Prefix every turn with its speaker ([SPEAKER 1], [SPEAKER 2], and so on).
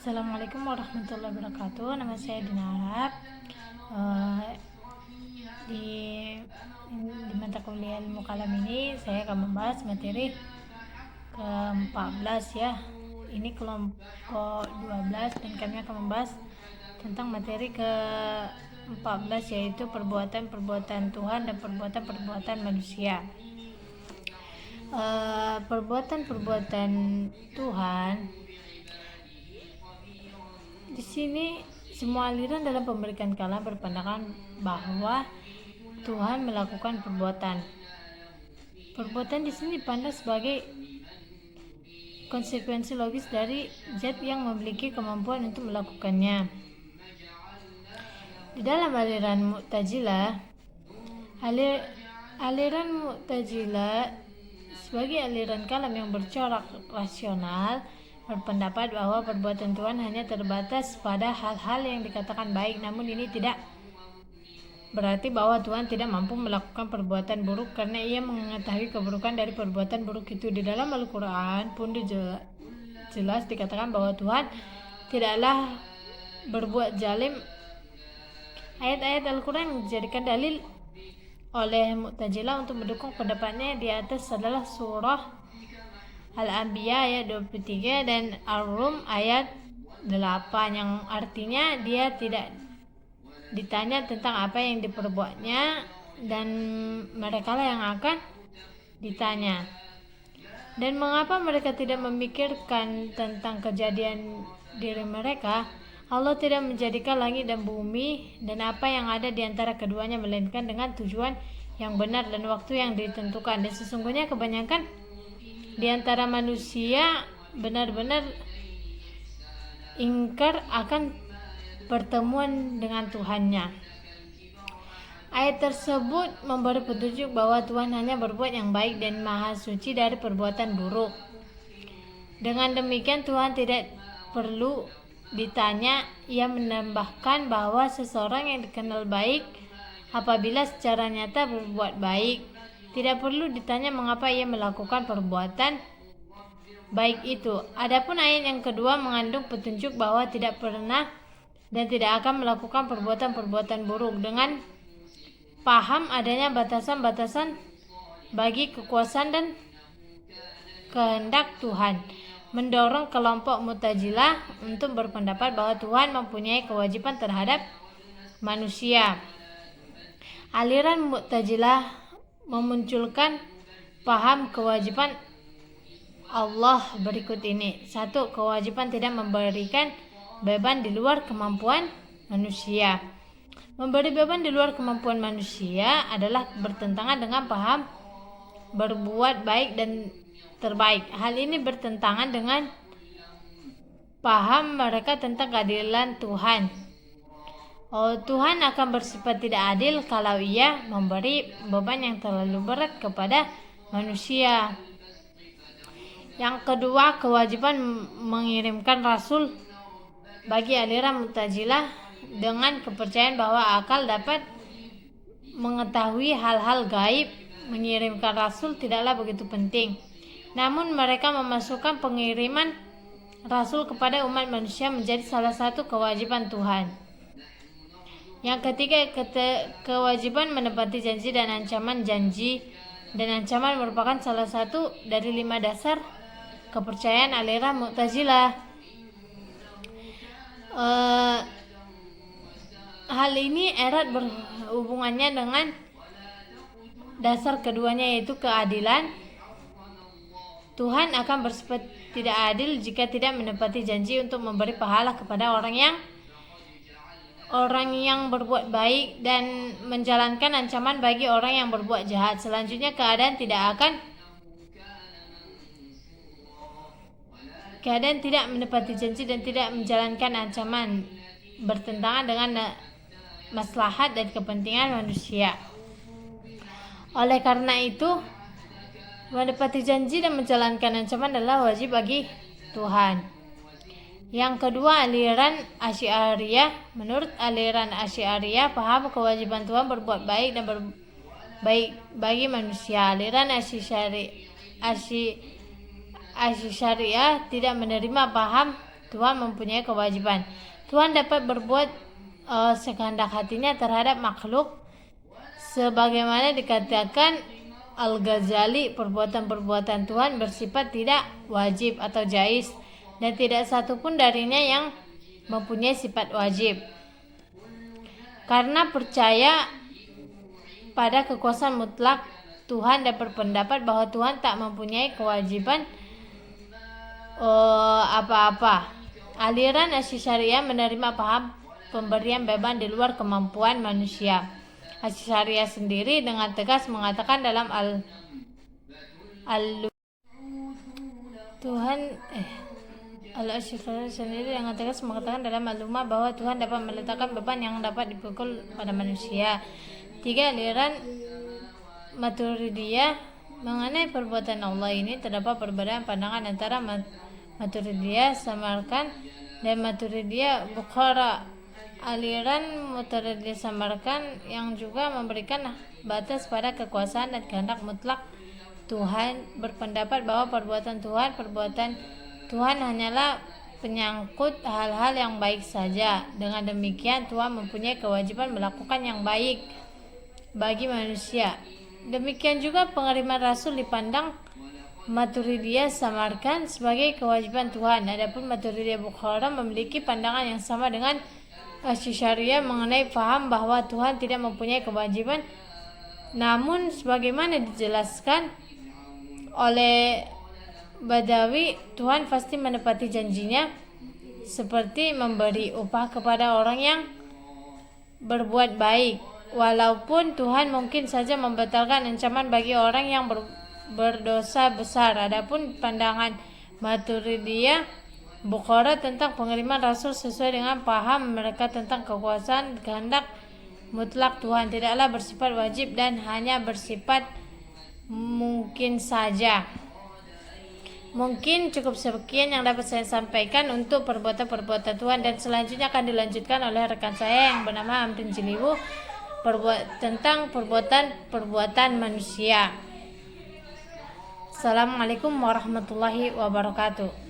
[SPEAKER 1] Assalamualaikum warahmatullahi wabarakatuh. Nama saya Dina Arab. Di mata kuliah ilmu kalam ini saya akan membahas materi ke-14 ya. Ini kelompok 12 dan kami akan membahas tentang materi ke-14 yaitu perbuatan-perbuatan Tuhan dan perbuatan-perbuatan manusia. Perbuatan-perbuatan Tuhan di sini semua aliran dalam pemberikan kalam berpandangan bahwa Tuhan melakukan perbuatan. Perbuatan di sini dipandang sebagai konsekuensi logis dari zat yang memiliki kemampuan untuk melakukannya. Di dalam aliran Mu'tazilah, aliran Mu'tazilah sebagai aliran kalam yang bercorak rasional berpendapat bahwa perbuatan Tuhan hanya terbatas pada hal-hal yang dikatakan baik, namun ini tidak berarti bahwa Tuhan tidak mampu melakukan perbuatan buruk karena ia mengetahui keburukan dari perbuatan buruk itu. Di dalam Al-Quran pun jelas dikatakan bahwa Tuhan tidaklah berbuat zalim. Ayat-ayat Al-Quran dijadikan dalil oleh Mu'tazilah untuk mendukung pendapatnya di atas adalah surah Al-Anbiya ayat 23 dan Ar-Rum ayat 8 yang artinya dia tidak ditanya tentang apa yang diperbuatnya dan mereka lah yang akan ditanya. Dan mengapa mereka tidak memikirkan tentang kejadian diri mereka? Allah tidak menjadikan langit dan bumi dan apa yang ada di antara keduanya melainkan dengan tujuan yang benar dan waktu yang ditentukan. Dan sesungguhnya kebanyakan di antara manusia benar-benar ingkar akan pertemuan dengan Tuhannya. Ayat tersebut memberi petunjuk bahwa Tuhan hanya berbuat yang baik dan maha suci dari perbuatan buruk. Dengan demikian Tuhan tidak perlu ditanya. Ia menambahkan bahwa seseorang yang dikenal baik apabila secara nyata berbuat baik, tidak perlu ditanya mengapa ia melakukan perbuatan baik itu. Adapun ayat yang kedua mengandung petunjuk bahwa tidak pernah dan tidak akan melakukan perbuatan-perbuatan buruk dengan paham adanya batasan-batasan bagi kekuasaan dan kehendak Tuhan, mendorong kelompok Mu'tazilah untuk berpendapat bahwa Tuhan mempunyai kewajiban terhadap manusia. Aliran Mu'tazilah memunculkan paham kewajiban Allah berikut ini. 1. Kewajiban tidak memberikan beban di luar kemampuan manusia. Memberi beban di luar kemampuan manusia adalah bertentangan dengan paham berbuat baik dan terbaik. Hal ini bertentangan dengan paham mereka tentang keadilan Tuhan. Tuhan akan bersifat tidak adil kalau ia memberi beban yang terlalu berat kepada manusia. Yang kedua, kewajiban mengirimkan rasul bagi aliran Mu'tazilah dengan kepercayaan bahwa akal dapat mengetahui hal-hal gaib. Mengirimkan rasul tidaklah begitu penting. Namun mereka memasukkan pengiriman rasul kepada umat manusia menjadi salah satu kewajiban Tuhan. Yang ketiga, kewajiban menepati janji dan ancaman. Janji dan ancaman merupakan salah satu dari 5 dasar kepercayaan aliran Mu'tazilah. Hal ini erat berhubungannya dengan dasar keduanya yaitu keadilan. Tuhan akan bersifat tidak adil jika tidak menepati janji untuk memberi pahala kepada orang yang berbuat baik dan menjalankan ancaman bagi orang yang berbuat jahat. Selanjutnya, keadaan tidak menepati janji dan tidak menjalankan ancaman bertentangan dengan maslahat dan kepentingan manusia. Oleh karena itu, menepati janji dan menjalankan ancaman adalah wajib bagi Tuhan. Yang kedua, aliran Asy'ariyah. Menurut aliran Asy'ariyah, paham kewajiban Tuhan berbuat baik dan baik bagi manusia. Aliran Asy'ariyah tidak menerima paham Tuhan mempunyai kewajiban. Tuhan dapat berbuat sekehendak hatinya terhadap makhluk, sebagaimana dikatakan Al-Ghazali, perbuatan-perbuatan Tuhan bersifat tidak wajib atau jais, dan tidak satu pun darinya yang mempunyai sifat wajib. Karena percaya pada kekuasaan mutlak Tuhan dan berpendapat bahwa Tuhan tak mempunyai kewajiban apa-apa. Aliran Asy'ariyah menerima paham pemberian beban di luar kemampuan manusia. Asy'ariyah sendiri dengan tegas mengatakan dalam Al-Asy'ariyah sendiri dengan tegas mengatakan dalam Al-Lumah bahwa Tuhan dapat meletakkan beban yang dapat dipikul pada manusia. 3. Aliran Maturidiyah mengenai perbuatan Allah ini terdapat perbedaan pandangan antara Maturidiyah Samarkand dan Maturidiyah Bukhara. Aliran Maturidiyah Samarkand yang juga memberikan batas pada kekuasaan dan kehendak mutlak Tuhan berpendapat bahwa perbuatan Tuhan hanyalah penyangkut hal-hal yang baik saja. Dengan demikian Tuhan mempunyai kewajiban melakukan yang baik bagi manusia. Demikian juga pengiriman Rasul dipandang Maturidiyah Samarkand sebagai kewajiban Tuhan. Adapun Maturidiyah Bukhara memiliki pandangan yang sama dengan Asy'ariyah mengenai paham bahwa Tuhan tidak mempunyai kewajiban. Namun sebagaimana dijelaskan oleh Badawi, Tuhan pasti menepati janjinya, seperti memberi upah kepada orang yang berbuat baik. Walaupun Tuhan mungkin saja membatalkan ancaman bagi orang yang berdosa besar. Adapun pandangan Maturidiyah Bukhara tentang pengiriman Rasul sesuai dengan paham mereka tentang kekuasaan kehendak mutlak Tuhan, tidaklah bersifat wajib dan hanya bersifat mungkin saja. Mungkin cukup sekian yang dapat saya sampaikan untuk perbuatan-perbuatan Tuhan, dan selanjutnya akan dilanjutkan oleh rekan saya yang bernama Amrin Jiliwu tentang perbuatan manusia. Assalamualaikum warahmatullahi wabarakatuh.